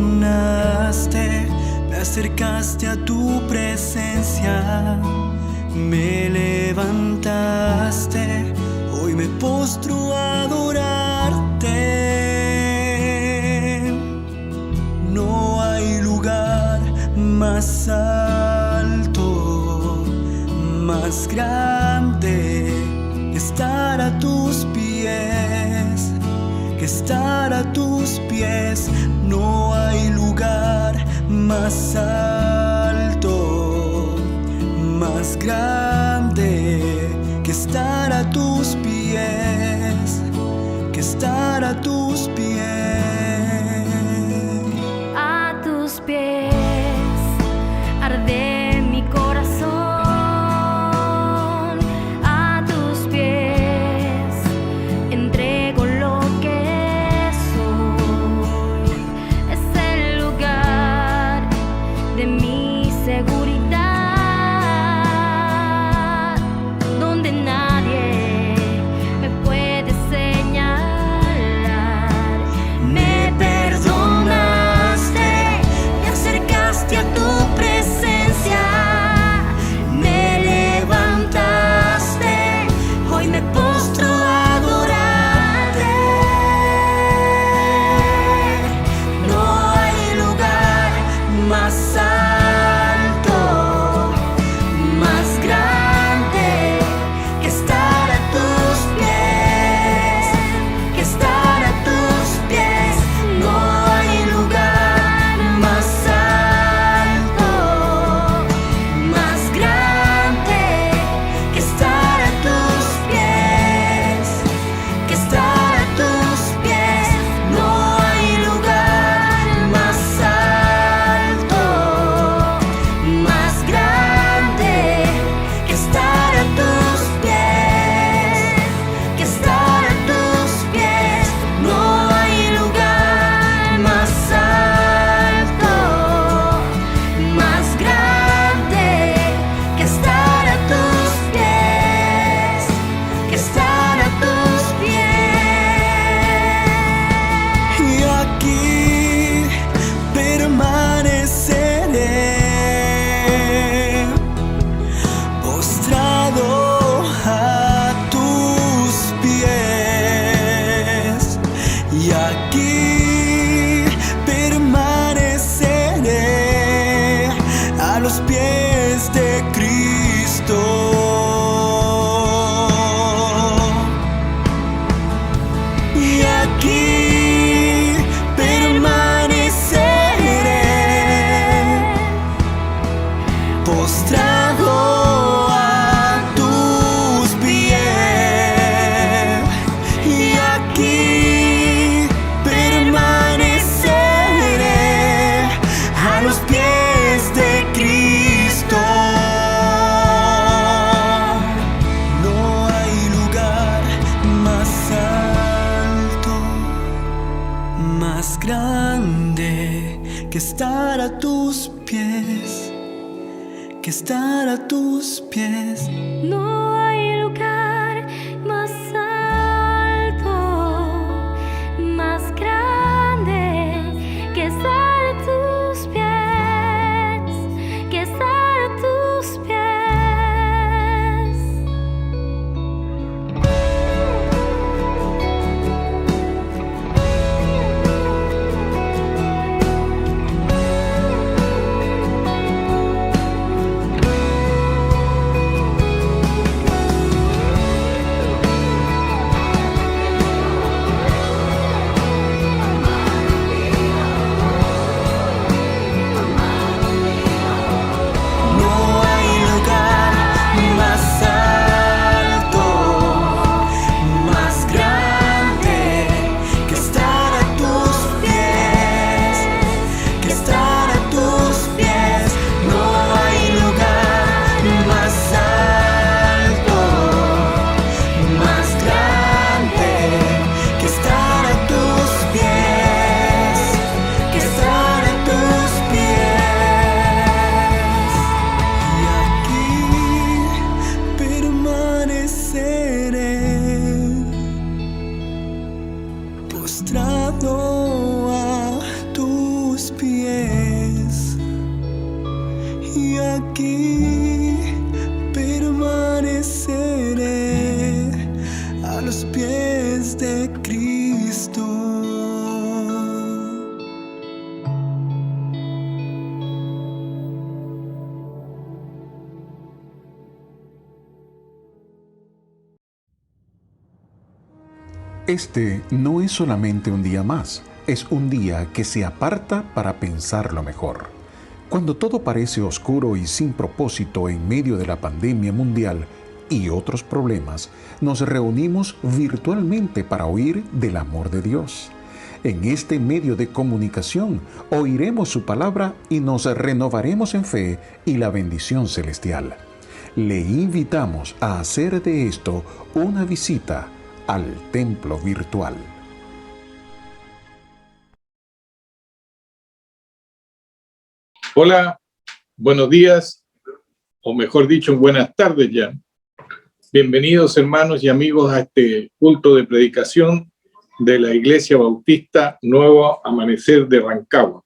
perdonaste, me acercaste a tu presencia, me levantaste, hoy me postro a adorarte. No hay lugar más alto, más grande que estar a tus pies, que estar a tus pies. No hay lugar más alto, más grande que estar a tus pies, que estar a tus pies. A tus pies arde mi corazón, a tus pies entrego lo que soy. Es el lugar de mi seguridad, donde nadie me puede señalar. Me perdonaste, me acercaste a tu presencia, me levantaste, hoy me postro a adorarte. No hay lugar más alto, más grande que estar a tus pies, que estar a tus pies. No hay lugar más alto, más grande que estar a tus pies, que estar a tus pies. No hay lugar más alto, más grande que estar a tus pies, que estar a tus pies. No hay lugar más alto, más grande que estar a tus pies, que estar a tus pies. Y aquí permaneceré, postrado a tus pies. Y aquí permaneceré a los pies de Cristo. Y aquí permaneceré, postrado a tus pies. Y aquí permaneceré a los pies de Cristo. No hay lugar más alto, más grande que estar a tus pies, que estar a tus pies. No hay lugar más alto, más grande que estar a tus pies, que estar a tus pies. aquí permaneceré a los pies de Cristo. Este no es solamente un día más, es un día que se aparta para pensarlo mejor. Cuando todo parece oscuro y sin propósito en medio de la pandemia mundial y otros problemas, nos reunimos virtualmente para oír del amor de Dios. En este medio de comunicación oiremos su palabra y nos renovaremos en fe y la bendición celestial. Le invitamos a hacer de esto una visita al templo virtual. Hola, buenos días, o mejor dicho, buenas tardes ya. Bienvenidos hermanos y amigos a este culto de predicación de la Iglesia Bautista Nuevo Amanecer de Rancagua,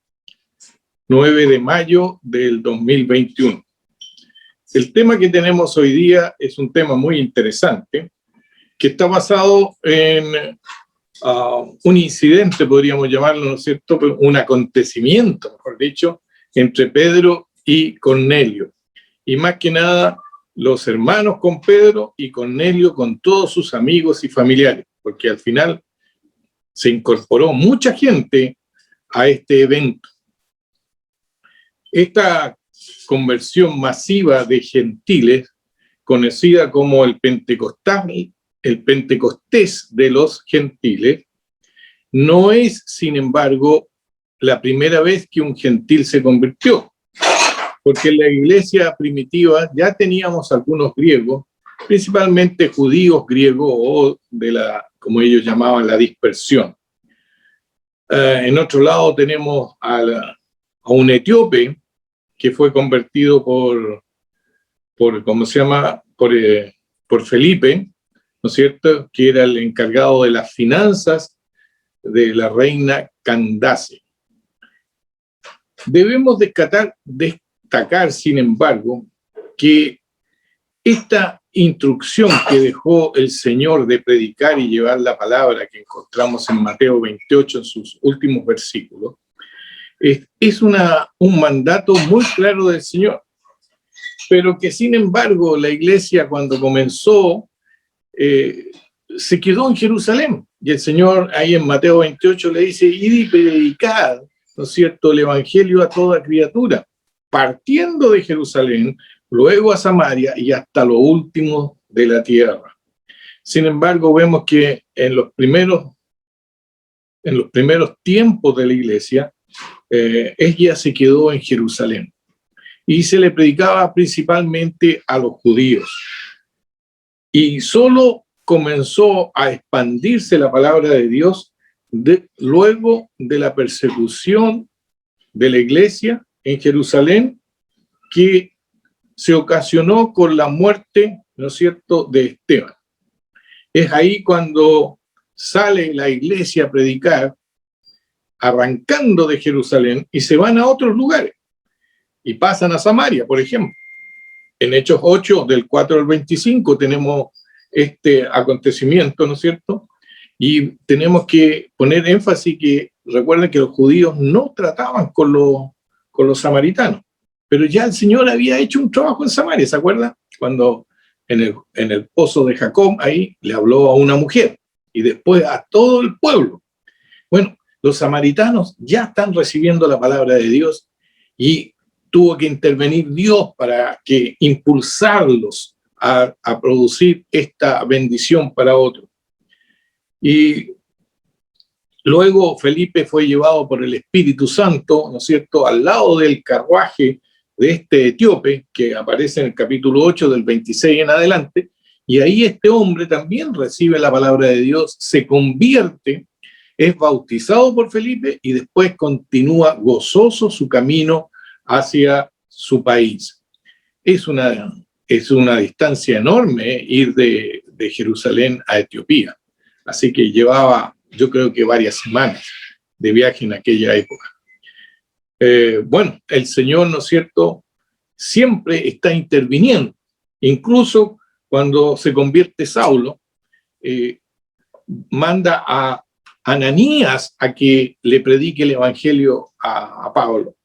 9 de mayo del 2021. El tema que tenemos hoy día es un tema muy interesante, que está basado en un incidente, podríamos llamarlo, ¿no es cierto?, un acontecimiento, mejor dicho, entre Pedro y Cornelio. Y más que nada, los hermanos con Pedro y Cornelio con todos sus amigos y familiares, porque al final se incorporó mucha gente a este evento. Esta conversión masiva de gentiles, conocida como el Pentecostés de los gentiles, no es, sin embargo, la primera vez que un gentil se convirtió, porque en la iglesia primitiva ya teníamos algunos griegos, principalmente judíos griegos o de la, como ellos llamaban, la dispersión. En otro lado tenemos a un etíope que fue convertido por ¿cómo se llama? Por Felipe, ¿no es cierto?, que era el encargado de las finanzas de la reina Candace. Debemos destacar, sin embargo, que esta instrucción que dejó el Señor de predicar y llevar la palabra que encontramos en Mateo 28 en sus últimos versículos, es un mandato muy claro del Señor, pero que sin embargo la iglesia cuando comenzó se quedó en Jerusalén, y el Señor ahí en Mateo 28 le dice: id y predicad, ¿no es cierto?, el evangelio a toda criatura, partiendo de Jerusalén, luego a Samaria y hasta lo último de la tierra. Sin embargo, vemos que en los primeros tiempos de la iglesia, ella se quedó en Jerusalén y se le predicaba principalmente a los judíos. Y solo comenzó a expandirse la palabra de Dios luego de la persecución de la iglesia en Jerusalén, que se ocasionó con la muerte, ¿no es cierto?, de Esteban. Es ahí cuando sale la iglesia a predicar, arrancando de Jerusalén, y se van a otros lugares, y pasan a Samaria, por ejemplo. En Hechos 8, del 4 al 25, tenemos este acontecimiento, ¿no es cierto? Y tenemos que poner énfasis que, recuerden que los judíos no trataban con los samaritanos, pero ya el Señor había hecho un trabajo en Samaria, ¿se acuerdan? Cuando en el pozo de Jacob, ahí le habló a una mujer, y después a todo el pueblo. Bueno, los samaritanos ya están recibiendo la palabra de Dios, y tuvo que intervenir Dios para que impulsarlos a producir esta bendición para otros. Y luego Felipe fue llevado por el Espíritu Santo, ¿no es cierto?, al lado del carruaje de este etíope, que aparece en el capítulo 8 del 26 en adelante, y ahí este hombre también recibe la palabra de Dios, se convierte, es bautizado por Felipe y después continúa gozoso su camino hacia su país. Es una distancia enorme ir de Jerusalén a Etiopía, así que llevaba, yo creo que varias semanas de viaje en aquella época. Bueno, el Señor, ¿no es cierto?, siempre está interviniendo. Incluso cuando se convierte Saulo, manda a Ananías a que le predique el evangelio a Pablo.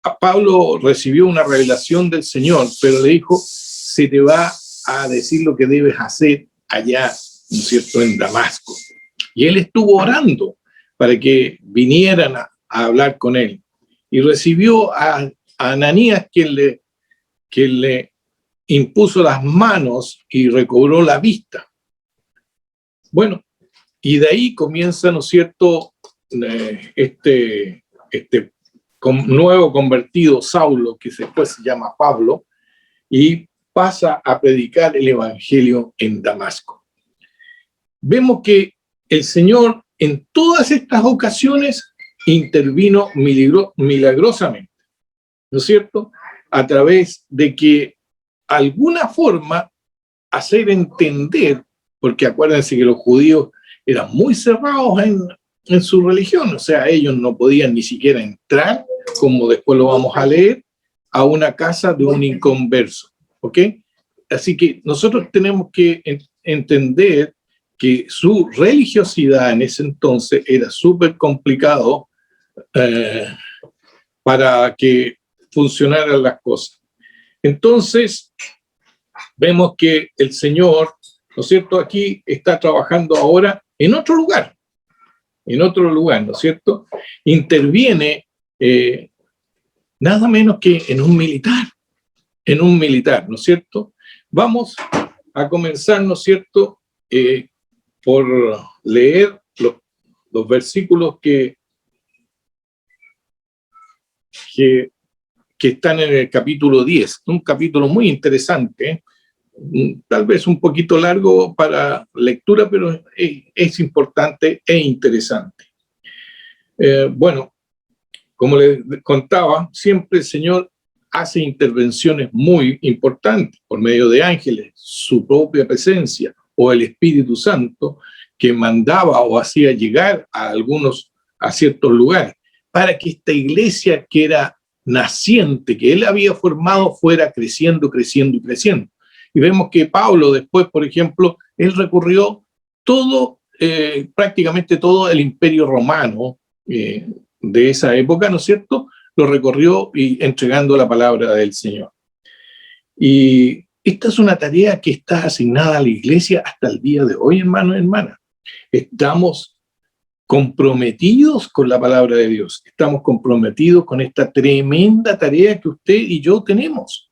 A Pablo recibió una revelación del Señor, pero le dijo, se te va a decir lo que debes hacer allá, ¿no es cierto?, en Damasco. Y él estuvo orando para que vinieran a hablar con él. Y recibió a Ananías, quien le impuso las manos y recobró la vista. Bueno, y de ahí comienza, ¿no es cierto?, este nuevo convertido Saulo, que después se llama Pablo, y pasa a predicar el evangelio en Damasco. Vemos que el Señor en todas estas ocasiones intervino milagrosamente, ¿no es cierto?, a través de que alguna forma hacer entender, porque acuérdense que los judíos eran muy cerrados en su religión, o sea, ellos no podían ni siquiera entrar, como después lo vamos a leer, a una casa de un inconverso, ¿ok? Así que nosotros tenemos que entender que su religiosidad en ese entonces era súper complicado para que funcionaran las cosas. Entonces, vemos que el Señor, ¿no es cierto?, aquí está trabajando ahora en otro lugar, ¿no es cierto? Interviene nada menos que en un militar, ¿no es cierto? Vamos a comenzar, ¿no es cierto?, por leer los versículos que están en el capítulo 10, un capítulo muy interesante, tal vez un poquito largo para lectura, pero es importante e interesante. Bueno, como les contaba, siempre el Señor hace intervenciones muy importantes por medio de ángeles, su propia presencia o el Espíritu Santo que mandaba o hacía llegar a ciertos lugares para que esta iglesia que era naciente, que él había formado, fuera creciendo, creciendo y creciendo. Y vemos que Pablo después, por ejemplo, él recorrió prácticamente todo el imperio romano de esa época, ¿no es cierto?, lo recorrió y entregando la palabra del Señor. Y esta es una tarea que está asignada a la iglesia hasta el día de hoy, hermanos y hermanas. Estamos comprometidos con la palabra de Dios, estamos comprometidos con esta tremenda tarea que usted y yo tenemos.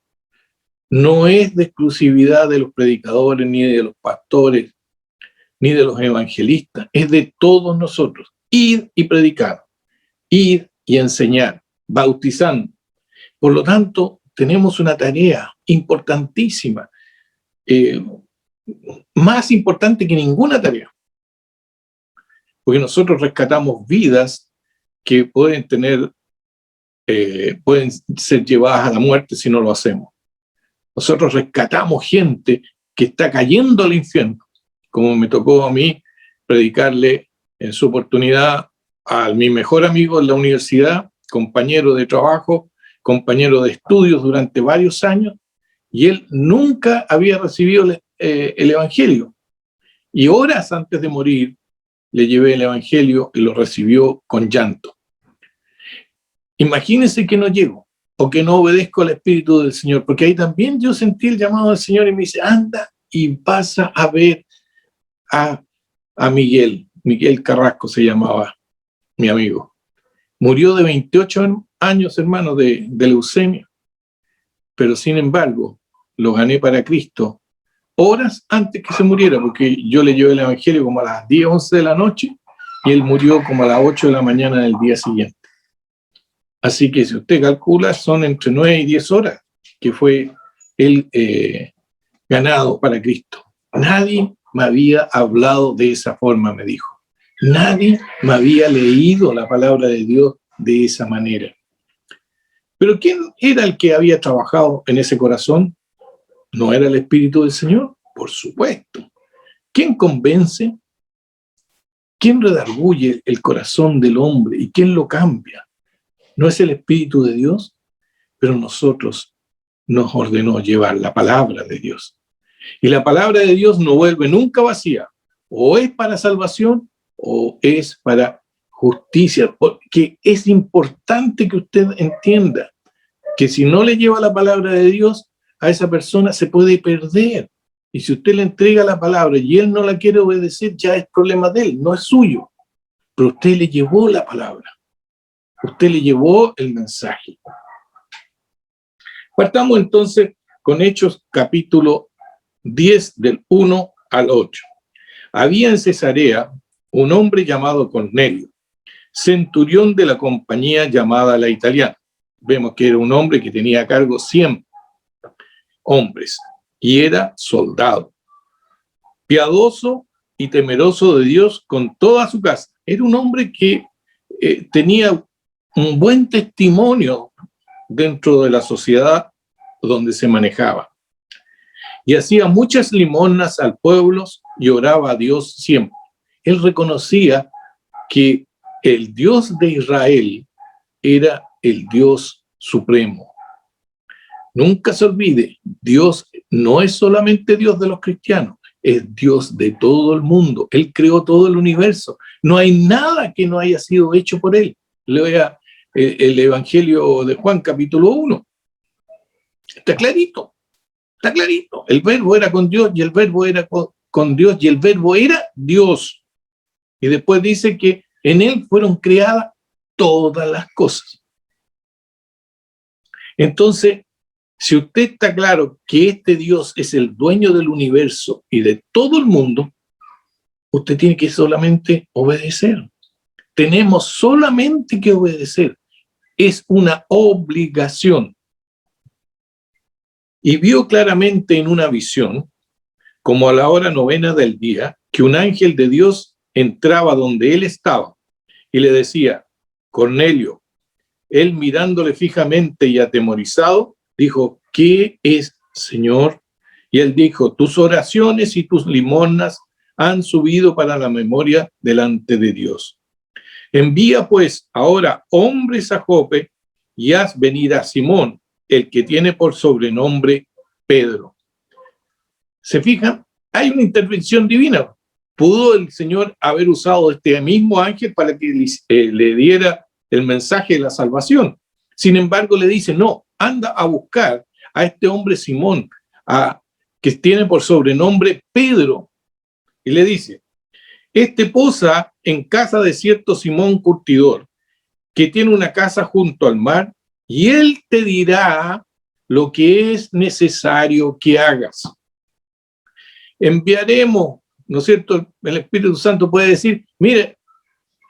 No es de exclusividad de los predicadores, ni de los pastores, ni de los evangelistas, es de todos nosotros. Ir y predicar, ir y enseñar, bautizando. Por lo tanto, tenemos una tarea importantísima, más importante que ninguna tarea, porque nosotros rescatamos vidas que pueden ser llevadas a la muerte si no lo hacemos. Nosotros rescatamos gente que está cayendo al infierno, como me tocó a mí predicarle en su oportunidad a mi mejor amigo en la universidad, compañero de trabajo, compañero de estudios durante varios años, y él nunca había recibido el Evangelio. Y horas antes de morir, le llevé el Evangelio y lo recibió con llanto. Imagínense que no llego, o que no obedezco al Espíritu del Señor, porque ahí también yo sentí el llamado del Señor y me dice, anda y pasa a ver a Miguel Carrasco se llamaba, mi amigo. Murió de 28 años, hermano, de leucemia, pero sin embargo, lo gané para Cristo horas antes que se muriera, porque yo le llevé el Evangelio como a las 10, 11 de la noche, y él murió como a las 8 de la mañana del día siguiente. Así que si usted calcula, son entre 9 y 10 horas que fue él ganado para Cristo. Nadie me había hablado de esa forma, me dijo. Nadie me había leído la palabra de Dios de esa manera. Pero ¿quién era el que había trabajado en ese corazón? ¿No era el Espíritu del Señor? Por supuesto. ¿Quién convence? ¿Quién redarguye el corazón del hombre y quién lo cambia? ¿No es el Espíritu de Dios? pero nosotros nos ordenó llevar la palabra de Dios. Y la palabra de Dios no vuelve nunca vacía. O es para salvación o es para justicia. Porque es importante que usted entienda que si no le lleva la palabra de Dios, a esa persona se puede perder. Y si usted le entrega la palabra y él no la quiere obedecer, ya es problema de él, no es suyo. Pero usted le llevó la palabra. Usted le llevó el mensaje. Partamos entonces con Hechos capítulo 10 del 1 al 8. Había en Cesarea un hombre llamado Cornelio, centurión de la compañía llamada La Italiana. Vemos que era un hombre que tenía a cargo 100 hombres y era soldado, piadoso y temeroso de Dios con toda su casa. Era un hombre que tenía un buen testimonio dentro de la sociedad donde se manejaba. Y hacía muchas limosnas al pueblo y oraba a Dios siempre. Él reconocía que el Dios de Israel era el Dios supremo. Nunca se olvide, Dios no es solamente Dios de los cristianos, es Dios de todo el mundo. Él creó todo el universo. No hay nada que no haya sido hecho por Él. Lea el Evangelio de Juan, capítulo 1. Está clarito, está clarito. El verbo era con Dios y el verbo era con Dios y el verbo era Dios. Y después dice que en Él fueron creadas todas las cosas. Entonces, si usted está claro que este Dios es el dueño del universo y de todo el mundo, usted tiene que solamente obedecer. Tenemos solamente que obedecer. Es una obligación. Y vio claramente en una visión, como a la hora 9 del día, que un ángel de Dios entraba donde él estaba y le decía, Cornelio. Él mirándole fijamente y atemorizado, dijo, ¿qué es, Señor? Y él dijo, tus oraciones y tus limosnas han subido para la memoria delante de Dios. Envía pues ahora hombres a Jope y haz venir a Simón, el que tiene por sobrenombre Pedro. ¿Se fijan? Hay una intervención divina. ¿Pudo el Señor haber usado este mismo ángel para que le diera el mensaje de la salvación? Sin embargo, le dice, no, anda a buscar a este hombre Simón, que tiene por sobrenombre Pedro. Y le dice, este posa en casa de cierto Simón Curtidor, que tiene una casa junto al mar, y él te dirá lo que es necesario que hagas. Enviaremos, ¿no es cierto? El Espíritu Santo puede decir, mire,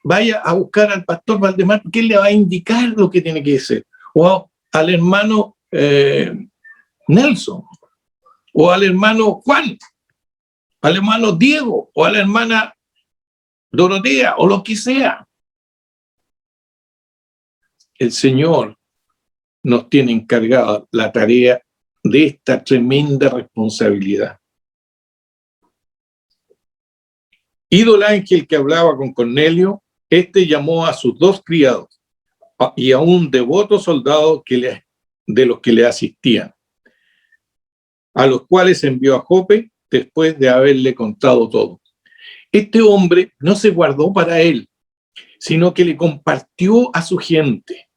vaya a buscar al pastor Valdemar, porque él le va a indicar lo que tiene que hacer. O al hermano Nelson, o al hermano Juan, al hermano Diego, o a la hermana Dorotea, o lo que sea. El Señor nos tiene encargada la tarea de esta tremenda responsabilidad. Ido el ángel que hablaba con Cornelio, este llamó a sus 2 criados y a un devoto soldado de los que le asistían, a los cuales envió a Jope después de haberle contado todo. Este hombre no se guardó para él, sino que le compartió a su gente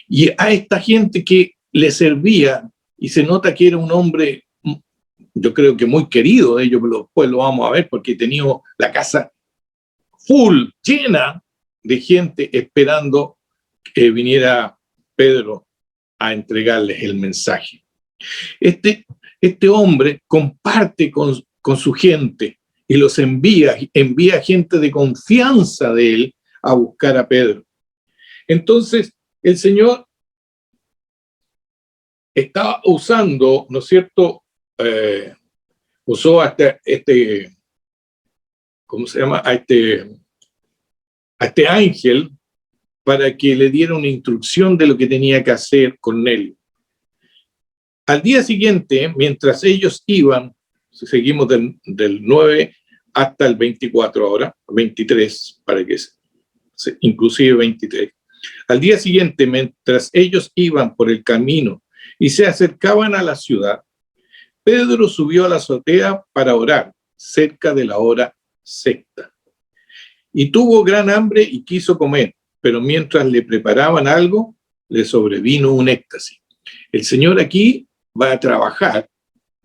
y a esta gente que le servía, y se nota que era un hombre, yo creo que muy querido de ellos, pero después lo vamos a ver porque tenía la casa full, llena de gente esperando que viniera Pedro a entregarles el mensaje. Este hombre comparte con su gente y los envía gente de confianza de él a buscar a Pedro. Entonces, el Señor estaba usando, ¿no es cierto? Usó a ¿cómo se llama? A este ángel para que le diera una instrucción de lo que tenía que hacer Cornelio. Al día siguiente, mientras ellos iban, seguimos del 9 hasta el 24 ahora, 23, para que inclusive 23. Al día siguiente, mientras ellos iban por el camino y se acercaban a la ciudad, Pedro subió a la azotea para orar cerca de la hora sexta. Y tuvo gran hambre y quiso comer, pero mientras le preparaban algo, le sobrevino un éxtasis. El Señor aquí va a trabajar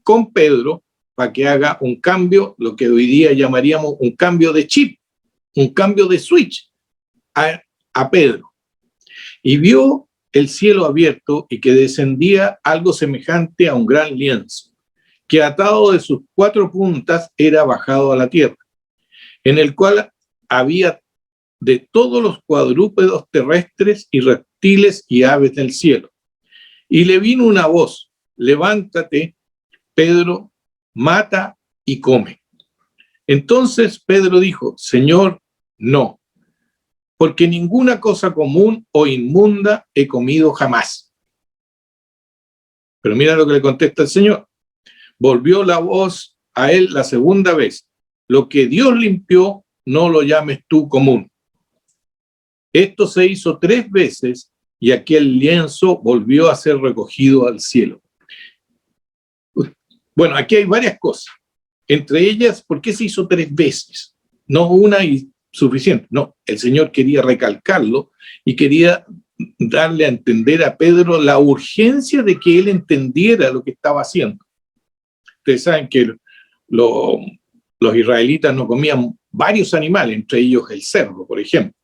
con Pedro para que haga un cambio, lo que hoy día llamaríamos un cambio de chip, un cambio de switch a Pedro. Y vio el cielo abierto y que descendía algo semejante a un gran lienzo, que atado de sus 4 puntas era bajado a la tierra, en el cual había de todos los cuadrúpedos terrestres y reptiles y aves del cielo. Y le vino una voz: levántate, Pedro, mata y come. Entonces Pedro dijo: Señor, no, porque ninguna cosa común o inmunda he comido jamás. Pero mira lo que le contesta el Señor. Volvió la voz a él la segunda vez: lo que Dios limpió, no lo llames tú común. Esto se hizo 3 veces y aquel lienzo volvió a ser recogido al cielo. Bueno, aquí hay varias cosas. Entre ellas, ¿por qué se hizo 3 veces? No una y suficiente. No, el Señor quería recalcarlo y quería darle a entender a Pedro la urgencia de que él entendiera lo que estaba haciendo. Ustedes saben que los israelitas no comían varios animales, entre ellos el cerdo, por ejemplo,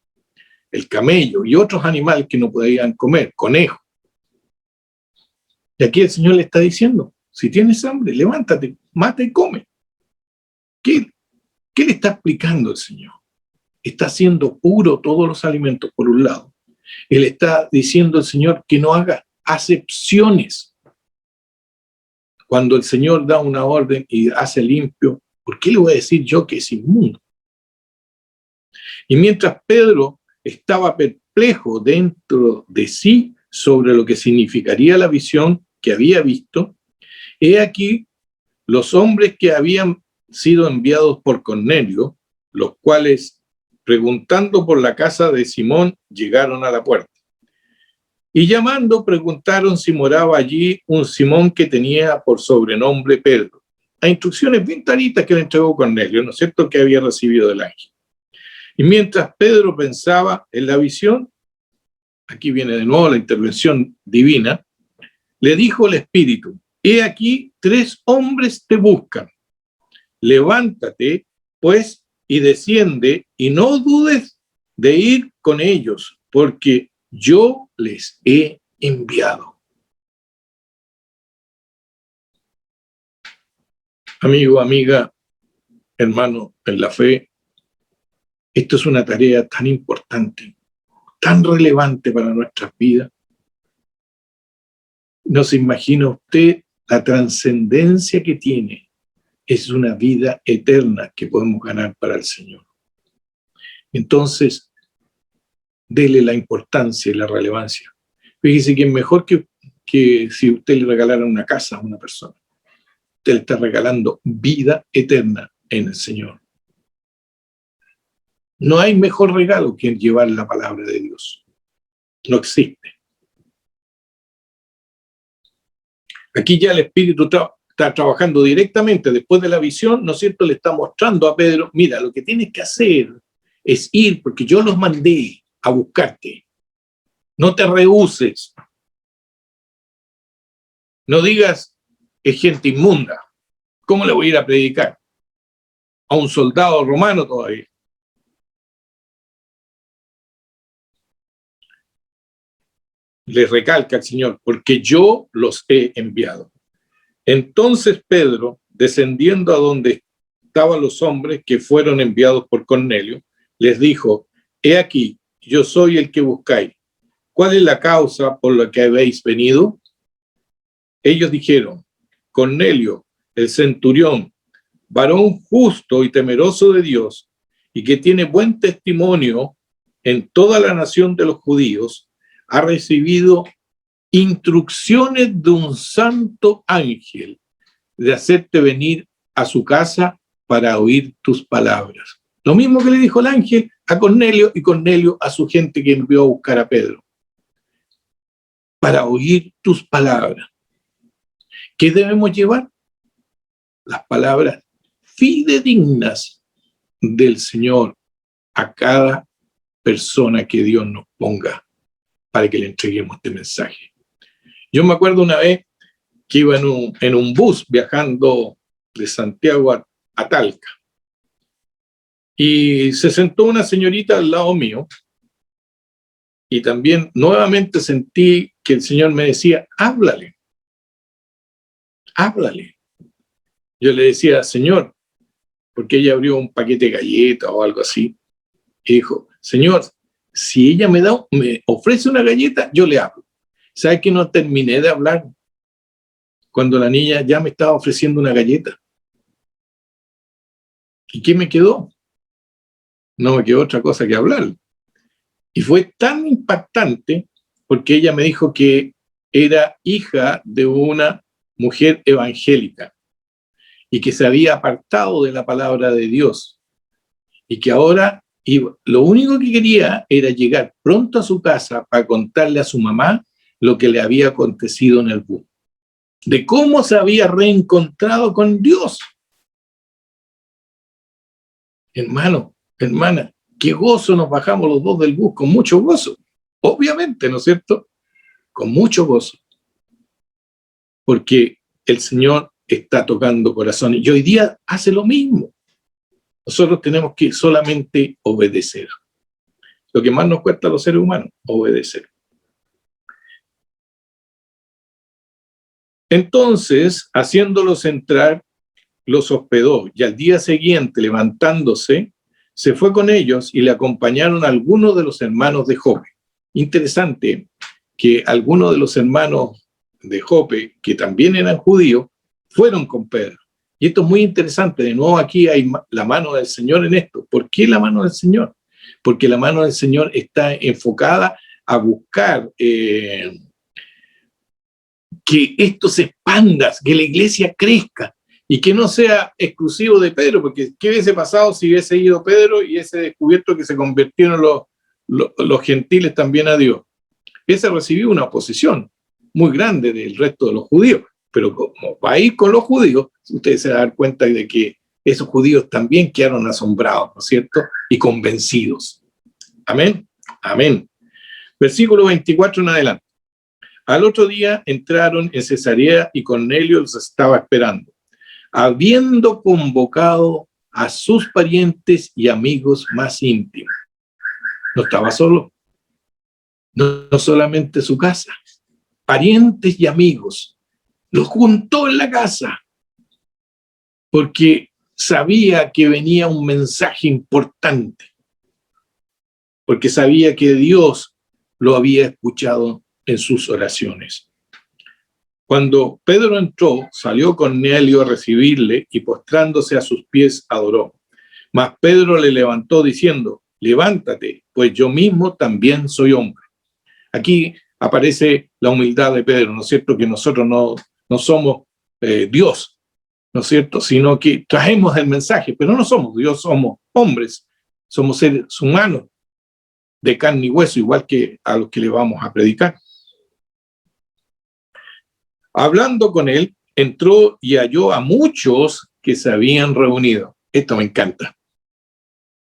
el camello y otros animales que no podían comer, conejo. Y aquí el Señor le está diciendo: si tienes hambre, levántate, mata y come. ¿Qué le está explicando el Señor? Está haciendo puro todos los alimentos, por un lado. Él está diciendo al Señor que no haga acepciones. Cuando el Señor da una orden y hace limpio, ¿por qué le voy a decir yo que es inmundo? Y mientras Pedro estaba perplejo dentro de sí sobre lo que significaría la visión que había visto, he aquí los hombres que habían sido enviados por Cornelio, los cuales, preguntando por la casa de Simón, llegaron a la puerta. Y llamando, preguntaron si moraba allí un Simón que tenía por sobrenombre Pedro. A instrucciones bien claritas que le entregó Cornelio, ¿no es cierto?, que había recibido del ángel. Y mientras Pedro pensaba en la visión, aquí viene de nuevo la intervención divina, le dijo el Espíritu: he aquí 3 hombres te buscan. Levántate, pues, y desciende, y no dudes de ir con ellos, porque yo les he enviado. Amigo, amiga, hermano en la fe, esto es una tarea tan importante, tan relevante para nuestras vidas. No se imagina usted la trascendencia que tiene. Es una vida eterna que podemos ganar para el Señor. Entonces, dele la importancia y la relevancia. Fíjese que es mejor que si usted le regalara una casa a una persona. Usted le está regalando vida eterna en el Señor. No hay mejor regalo que llevar la palabra de Dios. No existe. Aquí ya el Espíritu está trabajando directamente después de la visión, ¿no es cierto? Le está mostrando a Pedro: mira, lo que tienes que hacer es ir, porque yo los mandé a buscarte. No te rehúses. No digas: es gente inmunda. ¿Cómo le voy a ir a predicar a un soldado romano todavía? Le recalca el Señor: porque yo los he enviado. Entonces Pedro, descendiendo a donde estaban los hombres que fueron enviados por Cornelio, les dijo: he aquí, yo soy el que buscáis. ¿Cuál es la causa por la que habéis venido? Ellos dijeron: Cornelio, el centurión, varón justo y temeroso de Dios, y que tiene buen testimonio en toda la nación de los judíos, ha recibido instrucciones de un santo ángel de hacerte venir a su casa para oír tus palabras. Lo mismo que le dijo el ángel a Cornelio, y Cornelio a su gente que envió a buscar a Pedro. Para oír tus palabras. ¿Qué debemos llevar? Las palabras fidedignas del Señor a cada persona que Dios nos ponga para que le entreguemos este mensaje. Yo me acuerdo una vez que iba en un bus viajando de Santiago a Talca, y se sentó una señorita al lado mío, y también nuevamente sentí que el Señor me decía, háblale, háblale. Yo le decía, Señor, porque ella abrió un paquete de galletas o algo así, y dijo, Señor, si ella me ofrece una galleta, yo le hablo. ¿Sabe que no terminé de hablar cuando la niña ya me estaba ofreciendo una galleta? ¿Y qué me quedó? No me quedó otra cosa que hablar. Y fue tan impactante porque ella me dijo que era hija de una mujer evangélica y que se había apartado de la palabra de Dios y que ahora lo único que quería era llegar pronto a su casa para contarle a su mamá lo que le había acontecido en el bus, de cómo se había reencontrado con Dios. Hermano, hermana, qué gozo nos bajamos los dos del bus, con mucho gozo. Obviamente, ¿no es cierto? Con mucho gozo. Porque el Señor está tocando corazones. Y hoy día hace lo mismo. Nosotros tenemos que solamente obedecer. Lo que más nos cuesta a los seres humanos, obedecer. Entonces, haciéndolos entrar, los hospedó, y al día siguiente, levantándose, se fue con ellos y le acompañaron algunos de los hermanos de Jope. Interesante que algunos de los hermanos de Jope, que también eran judíos, fueron con Pedro. Y esto es muy interesante. De nuevo, aquí hay la mano del Señor en esto. ¿Por qué la mano del Señor? Porque la mano del Señor está enfocada a buscar que esto se expanda, que la iglesia crezca y que no sea exclusivo de Pedro, porque ¿qué hubiese pasado si hubiese ido Pedro y ese descubierto que se convirtieron los gentiles también a Dios? Ese recibió una oposición muy grande del resto de los judíos, pero como va a ir con los judíos, ustedes se van a dar cuenta de que esos judíos también quedaron asombrados, ¿no es cierto? Y convencidos. Amén, amén. Versículo 24 en adelante. Al otro día entraron en Cesarea y Cornelio los estaba esperando, habiendo convocado a sus parientes y amigos más íntimos. No estaba solo, no solamente su casa, parientes y amigos. Los juntó en la casa porque sabía que venía un mensaje importante, porque sabía que Dios lo había escuchado en sus oraciones. Cuando Pedro entró, salió Cornelio a recibirle y postrándose a sus pies adoró. Mas Pedro le levantó diciendo, levántate, pues yo mismo también soy hombre. Aquí aparece la humildad de Pedro, ¿no es cierto? Que nosotros no somos Dios, ¿no es cierto? Sino que traemos el mensaje, pero no somos Dios, somos hombres, somos seres humanos de carne y hueso, igual que a los que le vamos a predicar. Hablando con él, entró y halló a muchos que se habían reunido. Esto me encanta.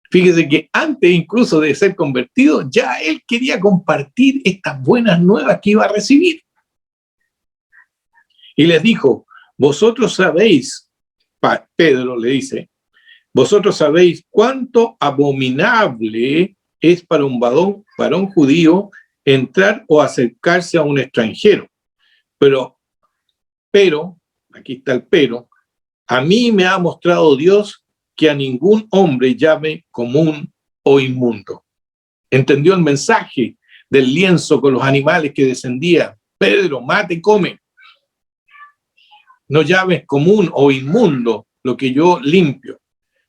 Fíjese que antes incluso de ser convertido, ya él quería compartir estas buenas nuevas que iba a recibir. Y les dijo, vosotros sabéis, Pedro le dice, vosotros sabéis cuánto abominable es para un varón judío entrar o acercarse a un extranjero. Pero, aquí está el pero, a mí me ha mostrado Dios que a ningún hombre llame común o inmundo. ¿Entendió el mensaje del lienzo con los animales que descendía? Pedro, mate y come. No llames común o inmundo lo que yo limpio.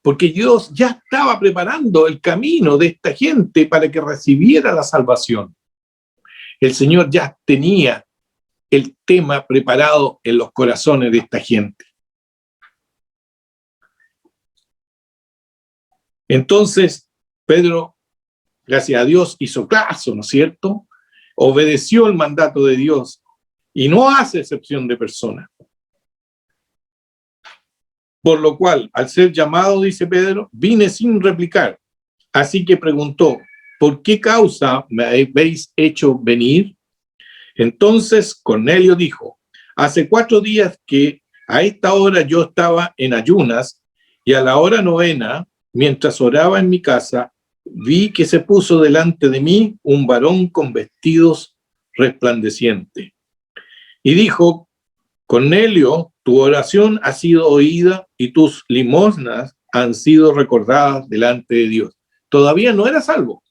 Porque Dios ya estaba preparando el camino de esta gente para que recibiera la salvación. El Señor ya tenía el tema preparado en los corazones de esta gente. Entonces, Pedro, gracias a Dios, hizo caso, ¿no es cierto? Obedeció el mandato de Dios y no hace excepción de personas. Por lo cual, al ser llamado, dice Pedro, vine sin replicar. Así que preguntó, ¿por qué causa me habéis hecho venir? Entonces Cornelio dijo, hace 4 días que a esta hora yo estaba en ayunas y a la hora 9, mientras oraba en mi casa, vi que se puso delante de mí un varón con vestidos resplandecientes. Y dijo, Cornelio, tu oración ha sido oída y tus limosnas han sido recordadas delante de Dios. Todavía no era salvo,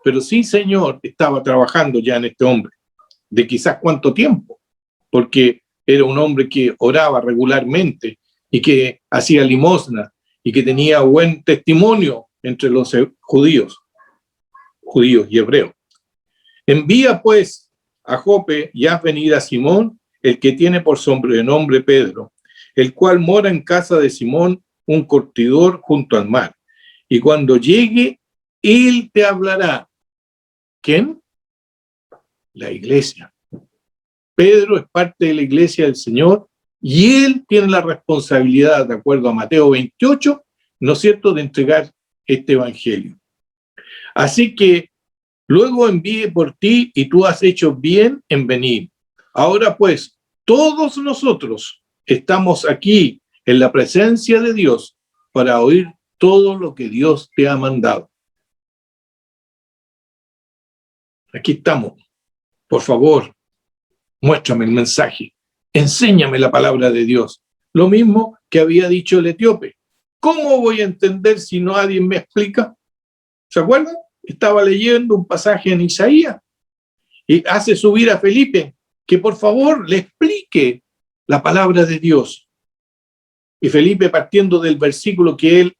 pero sí, Señor, estaba trabajando ya en este hombre. ¿De quizás cuánto tiempo? Porque era un hombre que oraba regularmente y que hacía limosna y que tenía buen testimonio entre los judíos y hebreos. Envía pues a Jope y haz venir a Simón, el que tiene por sobrenombre Pedro, el cual mora en casa de Simón, un curtidor junto al mar. Y cuando llegue, él te hablará. ¿Quién? La iglesia. Pedro es parte de la iglesia del Señor y él tiene la responsabilidad, de acuerdo a Mateo 28, ¿no es cierto?, de entregar este evangelio. Así que luego envíe por ti y tú has hecho bien en venir. Ahora pues, todos nosotros estamos aquí en la presencia de Dios para oír todo lo que Dios te ha mandado. Aquí estamos. Por favor, muéstrame el mensaje. Enséñame la palabra de Dios. Lo mismo que había dicho el etíope. ¿Cómo voy a entender si nadie me explica? ¿Se acuerdan? Estaba leyendo un pasaje en Isaías y hace subir a Felipe que por favor le explique la palabra de Dios. Y Felipe, partiendo del versículo que él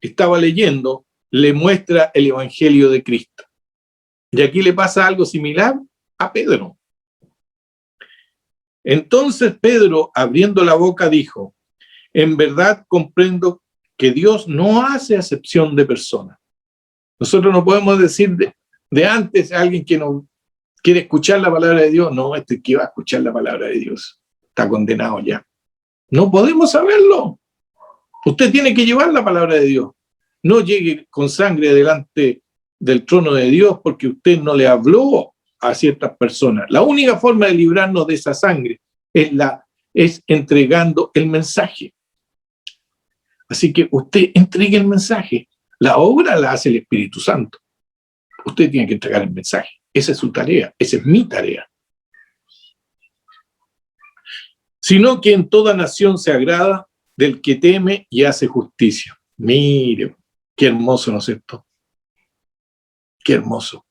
estaba leyendo, le muestra el evangelio de Cristo. Y aquí le pasa algo similar a Pedro. Entonces Pedro, abriendo la boca, dijo, en verdad comprendo que Dios no hace acepción de personas. Nosotros no podemos decir de antes a alguien que no quiere escuchar la palabra de Dios, no, este que va a escuchar la palabra de Dios está condenado ya. No podemos saberlo. Usted tiene que llevar la palabra de Dios. No llegue con sangre delante del trono de Dios porque usted no le habló a ciertas personas. La única forma de librarnos de esa sangre es entregando el mensaje. Así que usted entregue el mensaje. La obra la hace el Espíritu Santo. Usted tiene que entregar el mensaje. Esa es su tarea, esa es mi tarea. Sino que en toda nación se agrada del que teme y hace justicia. Mire, qué hermoso, ¿no es cierto? Qué hermoso.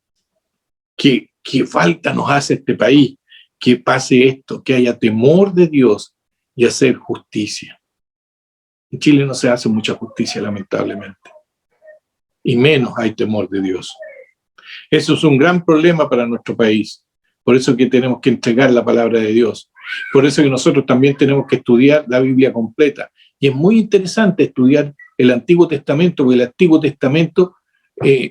Qué falta nos hace este país, que pase esto, que haya temor de Dios y hacer justicia. En Chile no se hace mucha justicia, lamentablemente. Y menos hay temor de Dios. Eso es un gran problema para nuestro país. Por eso que tenemos que entregar la palabra de Dios. Por eso que nosotros también tenemos que estudiar la Biblia completa. Y es muy interesante estudiar el Antiguo Testamento, porque el Antiguo Testamento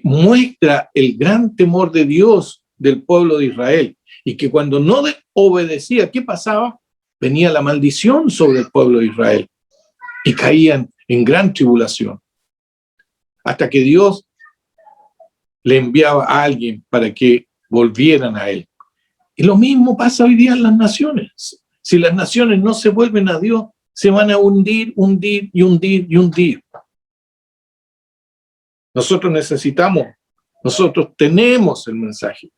muestra el gran temor de Dios del pueblo de Israel. Y que cuando no obedecía, ¿qué pasaba? Venía la maldición sobre el pueblo de Israel. Y caían en gran tribulación. Hasta que Dios le enviaba a alguien para que volvieran a él. Y lo mismo pasa hoy día en las naciones. Si las naciones no se vuelven a Dios, se van a hundir, hundir y hundir y hundir. Nosotros necesitamos, nosotros tenemos el mensaje.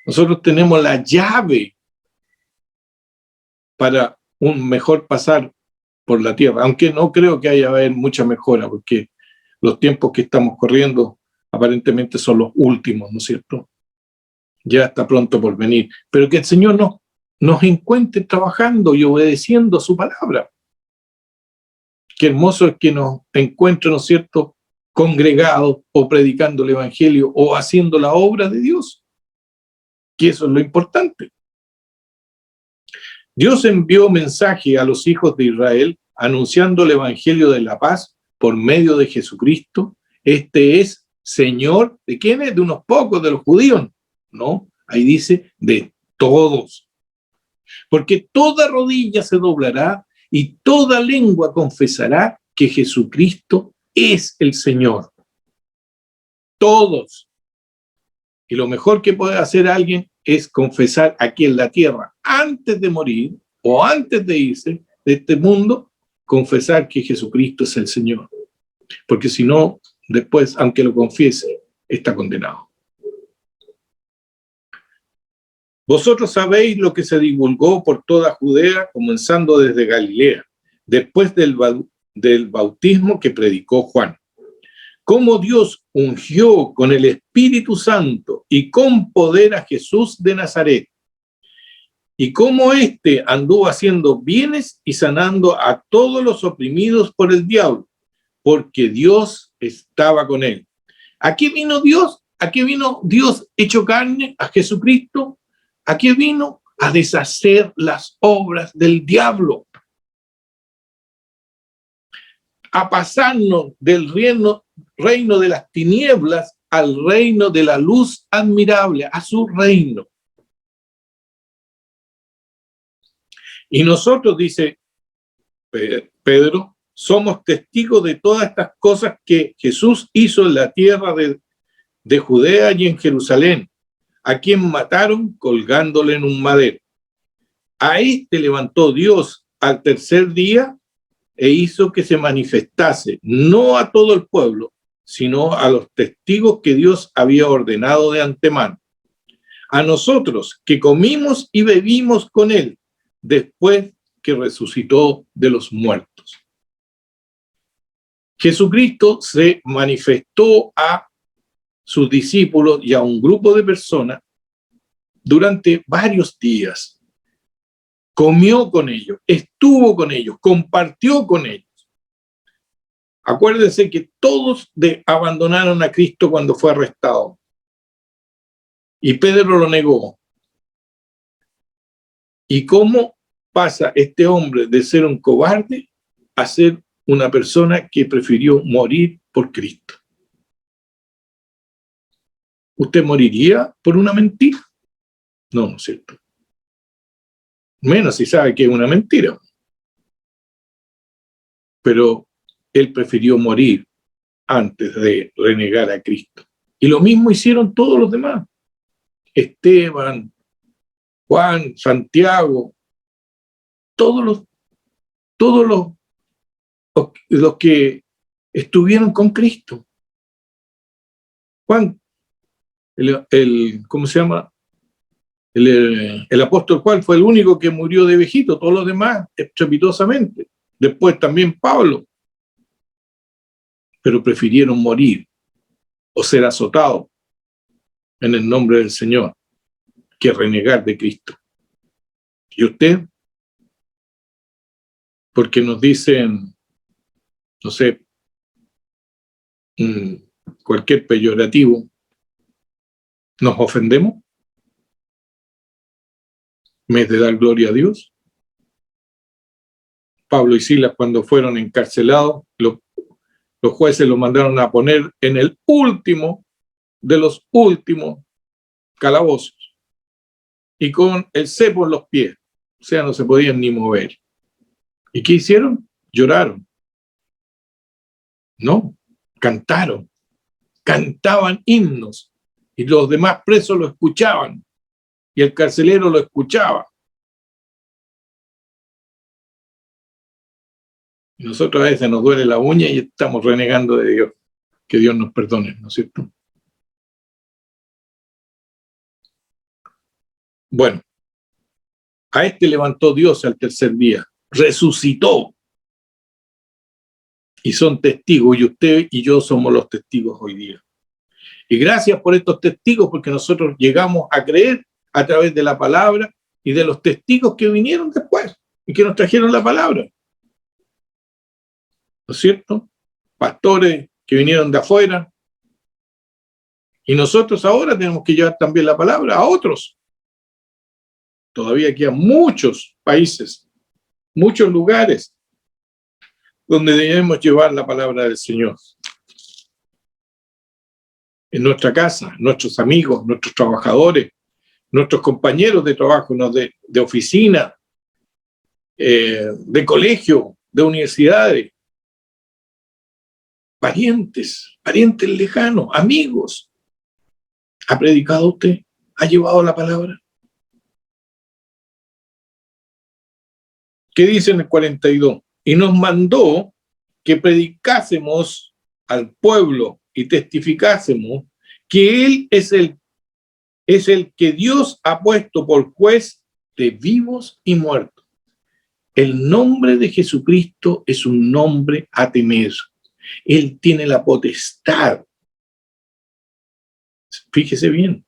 Nosotros tenemos la llave para un mejor pasar por la tierra, aunque no creo que haya haber mucha mejora, porque los tiempos que estamos corriendo aparentemente son los últimos, ¿no es cierto? Ya está pronto por venir. Pero que el Señor nos encuentre trabajando y obedeciendo su palabra. Qué hermoso es que nos encuentre, ¿no es cierto?, congregados o predicando el Evangelio o haciendo la obra de Dios. Que eso es lo importante. Dios envió mensaje a los hijos de Israel anunciando el Evangelio de la paz por medio de Jesucristo. Este es Señor, ¿de quiénes? De unos pocos, de los judíos. No, ahí dice de todos. Porque toda rodilla se doblará y toda lengua confesará que Jesucristo es el Señor. Todos. Y lo mejor que puede hacer alguien es confesar aquí en la tierra, antes de morir o antes de irse de este mundo, confesar que Jesucristo es el Señor. Porque si no, después, aunque lo confiese, está condenado. Vosotros sabéis lo que se divulgó por toda Judea, comenzando desde Galilea, después del bautismo que predicó Juan. Cómo Dios ungió con el Espíritu Santo y con poder a Jesús de Nazaret, y cómo éste anduvo haciendo bienes y sanando a todos los oprimidos por el diablo, porque Dios estaba con él. ¿A qué vino Dios? ¿A qué vino Dios hecho carne? ¿A Jesucristo? ¿A qué vino? A deshacer las obras del diablo. A pasarnos del reino de las tinieblas al reino de la luz admirable, a su reino. Y nosotros, dice Pedro, somos testigos de todas estas cosas que Jesús hizo en la tierra de Judea y en Jerusalén, a quien mataron colgándole en un madero. A este levantó Dios al tercer día e hizo que se manifestase, no a todo el pueblo, sino a los testigos que Dios había ordenado de antemano. A nosotros que comimos y bebimos con él, después que resucitó de los muertos. Jesucristo se manifestó a sus discípulos y a un grupo de personas durante varios días. Comió con ellos, estuvo con ellos, compartió con ellos. Acuérdense que todos abandonaron a Cristo cuando fue arrestado. Y Pedro lo negó. ¿Y cómo pasa este hombre de ser un cobarde a ser una persona que prefirió morir por Cristo? ¿Usted moriría por una mentira? No, no es cierto. Menos si sabe que es una mentira. Pero él prefirió morir antes de renegar a Cristo. Y lo mismo hicieron todos los demás. Esteban, Juan, Santiago, todos los que estuvieron con Cristo. Juan, ¿cómo se llama? El apóstol Juan fue el único que murió de viejito, todos los demás estrepitosamente. Después también Pablo. Pero prefirieron morir o ser azotados en el nombre del Señor que renegar de Cristo. ¿Y usted? Porque nos dicen, no sé, cualquier peyorativo, ¿nos ofendemos? ¿En vez de dar gloria a Dios? Pablo y Silas, cuando fueron encarcelados, los jueces los mandaron a poner en el último de los últimos calabozos y con el cepo en los pies, o sea, no se podían ni mover. ¿Y qué hicieron? Lloraron. No, cantaron, cantaban himnos y los demás presos lo escuchaban y el carcelero lo escuchaba. Y nosotros a veces nos duele la uña y estamos renegando de Dios. Que Dios nos perdone, ¿no es cierto? Bueno, a este levantó Dios al tercer día, resucitó. Y son testigos, y usted y yo somos los testigos hoy día. Y gracias por estos testigos, porque nosotros llegamos a creer a través de la palabra y de los testigos que vinieron después y que nos trajeron la palabra. ¿No es cierto? Pastores que vinieron de afuera. Y nosotros ahora tenemos que llevar también la palabra a otros. Todavía quedan muchos países, muchos lugares donde debemos llevar la palabra del Señor. En nuestra casa, nuestros amigos, nuestros trabajadores, nuestros compañeros de trabajo, de oficina, de colegio, de universidades, parientes lejanos, amigos. ¿Ha predicado usted? ¿Ha llevado la palabra? ¿Qué dice en el 42? Y nos mandó que predicásemos al pueblo y testificásemos que Él es el que Dios ha puesto por juez de vivos y muertos. El nombre de Jesucristo es un nombre a temer. Él tiene la potestad, fíjese bien,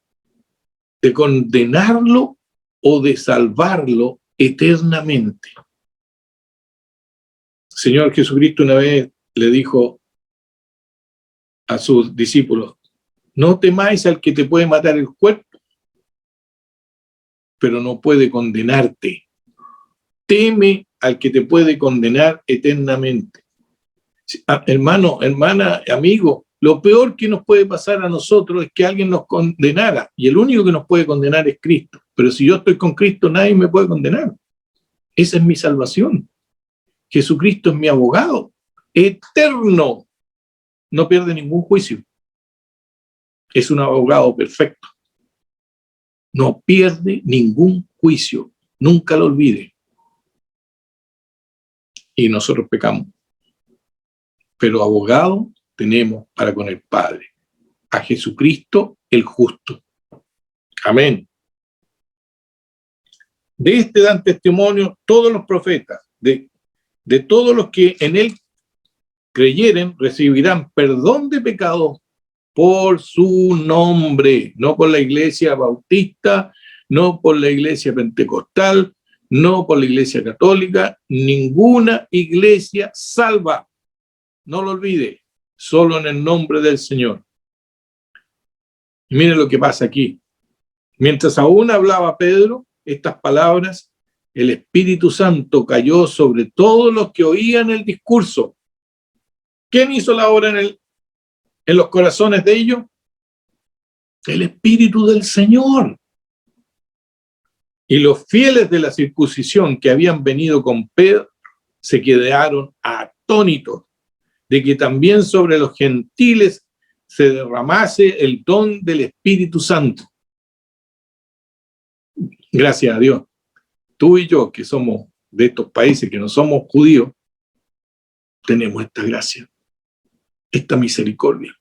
de condenarlo o de salvarlo eternamente. Señor Jesucristo una vez le dijo a sus discípulos: no temáis al que te puede matar el cuerpo, pero no puede condenarte. Teme al que te puede condenar eternamente. Hermano, hermana, amigo, lo peor que nos puede pasar a nosotros es que alguien nos condenara, y el único que nos puede condenar es Cristo. Pero si yo estoy con Cristo, nadie me puede condenar. Esa es mi salvación. Jesucristo es mi abogado eterno. No pierde ningún juicio. Es un abogado perfecto. No pierde ningún juicio. Nunca lo olvide. Y nosotros pecamos. Pero abogado tenemos para con el Padre. A Jesucristo el justo. Amén. De este dan testimonio todos los profetas. De todos los que en él creyeren recibirán perdón de pecados por su nombre, no por la iglesia bautista, no por la iglesia pentecostal, no por la iglesia católica. Ninguna iglesia salva, no lo olvide, solo en el nombre del Señor. Y miren lo que pasa aquí. Mientras aún hablaba Pedro estas palabras, el Espíritu Santo cayó sobre todos los que oían el discurso. ¿Quién hizo la obra en los corazones de ellos? El Espíritu del Señor. Y los fieles de la circuncisión que habían venido con Pedro se quedaron atónitos de que también sobre los gentiles se derramase el don del Espíritu Santo. Gracias a Dios. Tú y yo, que somos de estos países, que no somos judíos, tenemos esta gracia, esta misericordia.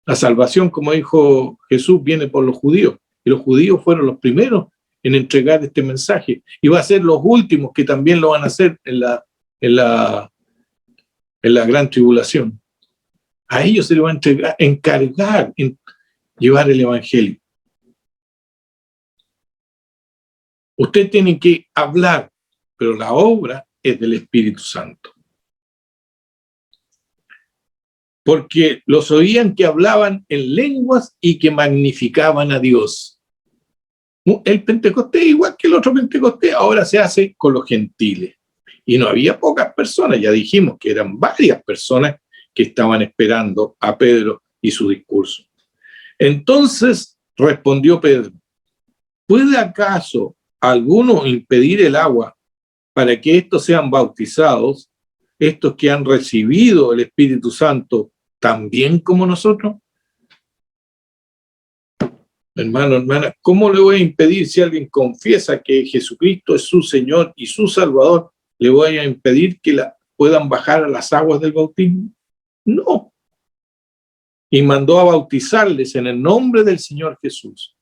La salvación, como dijo Jesús, viene por los judíos, y los judíos fueron los primeros en entregar este mensaje, y va a ser los últimos que también lo van a hacer en la gran tribulación. A ellos se les va a encargar en llevar el evangelio. Usted tiene que hablar, pero la obra es del Espíritu Santo. Porque los oían que hablaban en lenguas y que magnificaban a Dios. El Pentecostés, igual que el otro Pentecostés, ahora se hace con los gentiles. Y no había pocas personas, ya dijimos que eran varias personas que estaban esperando a Pedro y su discurso. Entonces respondió Pedro: ¿puede acaso alguno impedir el agua para que estos sean bautizados, estos que han recibido el Espíritu Santo también como nosotros? Hermano, hermana, ¿cómo le voy a impedir si alguien confiesa que Jesucristo es su Señor y su Salvador? ¿Le voy a impedir que puedan bajar a las aguas del bautismo? No. Y mandó a bautizarles en el nombre del Señor Jesús.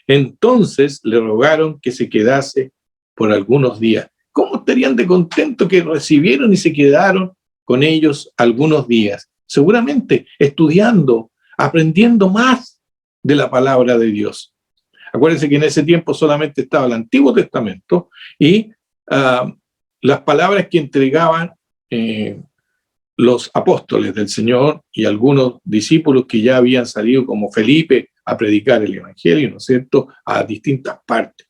Entonces le rogaron que se quedase por algunos días. ¿Cómo estarían de contento que recibieron y se quedaron con ellos algunos días? Seguramente estudiando, aprendiendo más de la palabra de Dios. Acuérdense que en ese tiempo solamente estaba el Antiguo Testamento y las palabras que entregaban los apóstoles del Señor y algunos discípulos que ya habían salido, como Felipe, a predicar el Evangelio, ¿no es cierto?, a distintas partes.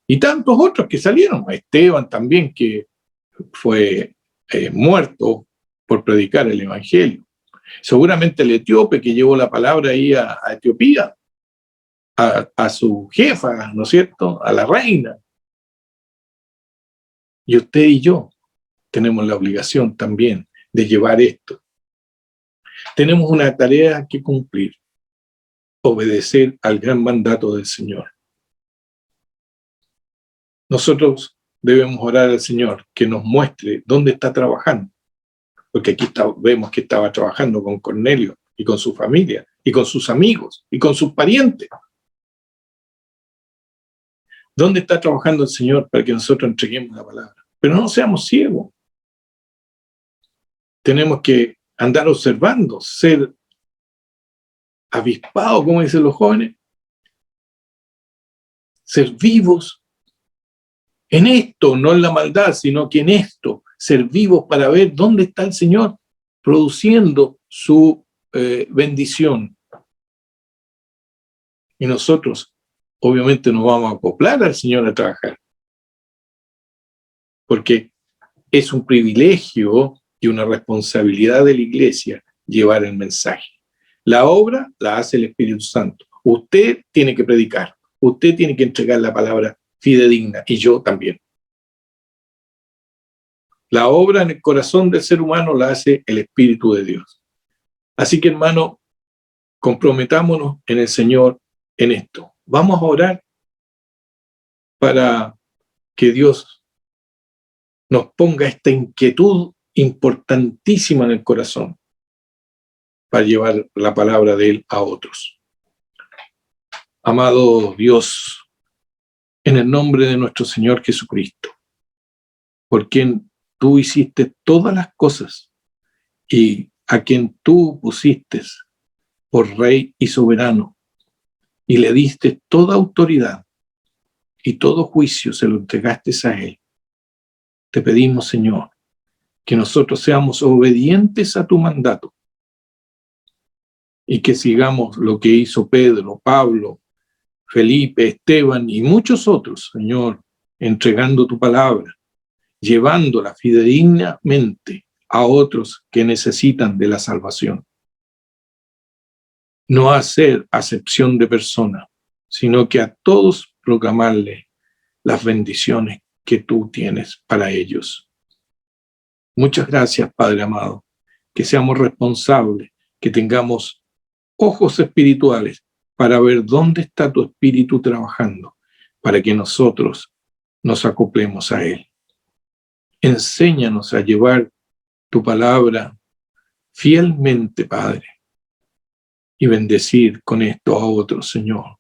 Y tantos otros que salieron, a Esteban también, que fue muerto por predicar el Evangelio. Seguramente el etíope que llevó la palabra ahí a Etiopía, a su jefa, ¿no es cierto?, a la reina. Y usted y yo tenemos la obligación también de llevar esto. Tenemos una tarea que cumplir: obedecer al gran mandato del Señor. Nosotros debemos orar al Señor que nos muestre dónde está trabajando, porque aquí vemos que estaba trabajando con Cornelio y con su familia y con sus amigos y con sus parientes. ¿Dónde está trabajando el Señor para que nosotros entreguemos la palabra? Pero no seamos ciegos. Tenemos que andar observando, ser avispados, como dicen los jóvenes, ser vivos en esto, no en la maldad, sino que en esto, ser vivos para ver dónde está el Señor produciendo su bendición. Y nosotros, obviamente, nos vamos a acoplar al Señor a trabajar, porque es un privilegio y una responsabilidad de la iglesia llevar el mensaje. La obra la hace el Espíritu Santo. Usted tiene que predicar, usted tiene que entregar la palabra fidedigna, y yo también. La obra en el corazón del ser humano la hace el Espíritu de Dios. Así que, hermano, comprometámonos en el Señor en esto. Vamos a orar para que Dios nos ponga esta inquietud importantísima en el corazón para llevar la palabra de Él a otros. Amado Dios, en el nombre de nuestro Señor Jesucristo, por quien tú hiciste todas las cosas y a quien tú pusiste por Rey y soberano, y le diste toda autoridad y todo juicio se lo entregaste a Él. Te pedimos, Señor, que nosotros seamos obedientes a tu mandato y que sigamos lo que hizo Pedro, Pablo, Felipe, Esteban y muchos otros, Señor, entregando tu palabra, llevándola fidedignamente a otros que necesitan de la salvación. No hacer acepción de persona, sino que a todos proclamarle las bendiciones que tú tienes para ellos. Muchas gracias, Padre amado, que seamos responsables, que tengamos ojos espirituales para ver dónde está tu Espíritu trabajando, para que nosotros nos acoplemos a Él. Enséñanos a llevar tu palabra fielmente, Padre, y bendecir con esto a otros, Señor.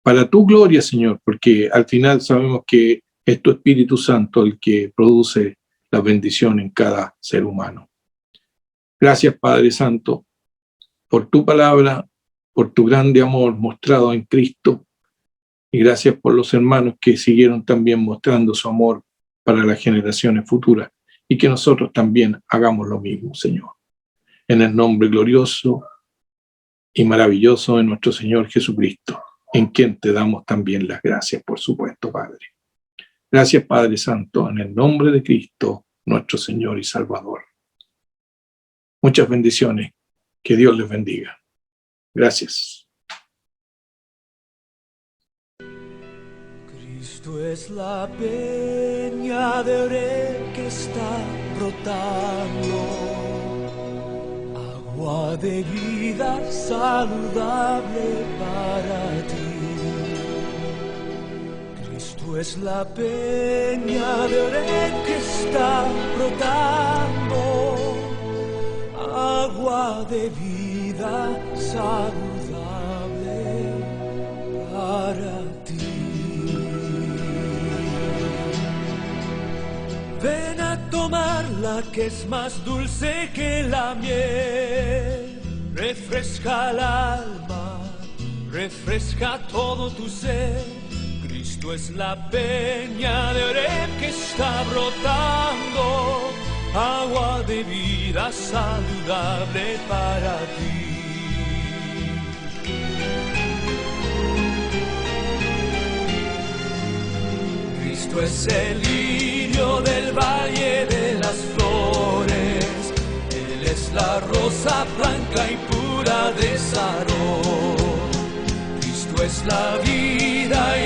Para tu gloria, Señor, porque al final sabemos que es tu Espíritu Santo el que produce la bendición en cada ser humano. Gracias, Padre Santo, por tu palabra, por tu grande amor mostrado en Cristo, y gracias por los hermanos que siguieron también mostrando su amor para las generaciones futuras, y que nosotros también hagamos lo mismo, Señor. En el nombre glorioso y maravilloso de nuestro Señor Jesucristo, en quien te damos también las gracias, por supuesto, Padre. Gracias, Padre Santo, en el nombre de Cristo, nuestro Señor y Salvador. Muchas bendiciones. Que Dios les bendiga. Gracias. Cristo es la peña de Oreb que está brotando, agua de vida saludable para ti. Cristo es la peña de Oreb que está brotando, agua de vida saludable para ti. Ven a tomarla, que es más dulce que la miel, refresca el alma, refresca todo tu ser. Cristo es la peña de Oreb que está brotando, agua de vida saludable para ti. Cristo es el lirio del valle de las flores, Él es la rosa blanca y pura de Sarón. Cristo es la vida y